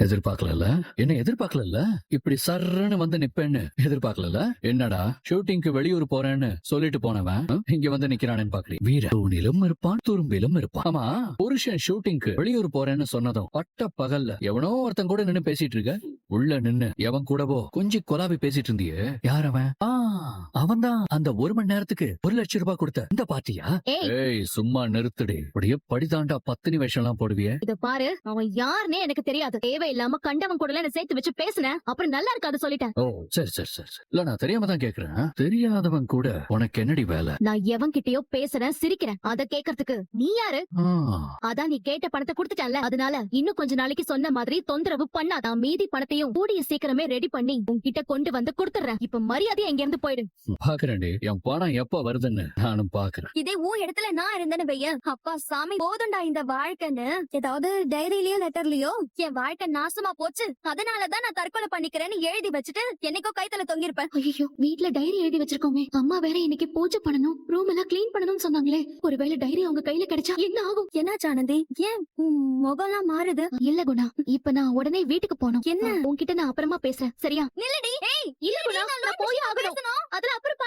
எதிர்பார்க்கல. என்ன எதிர்பார்க்கல. இப்படி சர்ன்னு வந்து நிப்பேன்னு எதிர்பார்க்கல. என்னடா ஷூட்டிங்க்கு வெளியூர் போறேன்னு சொல்லிட்டு போனவன் இங்க வந்து நிக்கிறானேன்னு பாக்குறீ. வீர தூணிலும் இருப்பான் துரும்பிலும் இருப்பான். ஆமா, புருஷன் ஷூட்டிங்க்கு வெளியூர் போறேன்னு சொன்னதும் பட்ட பகல்ல எவனோ ஒருத்தன் கூட நின்னு பேசிட்டு இருக்க. உள்ள நின்னு எவன் கூடவோ கொஞ்சி கொலாவி பேசிட்டு இருந்தியே, யார் அவன்? அவன் தான் அந்த 1 மணி நேரத்துக்கு 1,00,000 ரூபாய் கொடுத்த இந்த பாட்டியா? ஏய் சும்மா நிறுத்துடி. அப்படியே படிதாண்டா பத்தினி வேஷம் எல்லாம் போடுவியே. இத பாரு, அவன் யாருன்னே எனக்கு தெரியாது. தேவையில்லாம கண்டவன் கூட என்ன சேர்த்து வச்சு பேசுனேன், அப்புறம் நல்லா இருக்காது சொல்லிட்டேன். ஓ சரி சரி சரி சரி. இல்ல நான் தெரியாம தான் கேக்குறேன். தெரியாதவன் கூட உனக்கு என்னடி வேலை? நான் எவன் கிட்டயோ பேசுறேன், சிரிக்கிறேன். அத கேக்குறதுக்கு நீ யாரு? அதான் நீ கேட்ட பணத்தை கொடுத்துட்டல. அதனால இன்னும் கொஞ்ச நாளைக்கு சொன்ன மாதிரி தொந்தரவு பண்ணாதான். மீதி பணத்தையும் கூடிய சீக்கிரமே ரெடி பண்ணி உன்கிட்ட கொண்டு வந்து கொடுத்துறேன். இப்ப மரியாதையா எங்க இருந்து போயிடு. பாக்குறேன்டி, என் பணம் எப்ப வருதுன்னு நானும் பாக்குறேன். இதே உன் இடத்துல நான் இருந்தேன்னு வைய, அப்பா சாமி போதுண்டா இந்த வாழ்க்கைன்னு ஏதாவது டைரியிலயோ லெட்டர்லயோ என் வாழ்க்கை நாசமா போச்சு, அதனாலதான் நான் தற்கொலை பண்ணிக்கிறேன்னு எழுதி வச்சுட்டு என்னைக்கோ கைத்தல தொங்கிருப்பேன். ஐயோ, வீட்ல டைரி எழுதி வச்சிருக்கோமே. அம்மா வேற இன்னைக்கு பூஜை பண்ணணும், ரூம் எல்லாம் கிளீன் பண்ணணும்னு சொன்னாங்களே. ஒருவேளை டைரி அவங்க கையில கிடைச்சா என்ன ஆகும்? என்ன ஆனந்தி, ஏன் முகம்லாம் மாறுது? இல்ல குணா, இப்ப நான் உடனே வீட்டுக்கு போகணும். என்ன உன்கிட்ட நான் அப்புறமா பேசுறேன், சரியா? நில்லடி. இல்ல குணா, நான் போய் ஆகணும். அதெல்லாம் அப்புறம்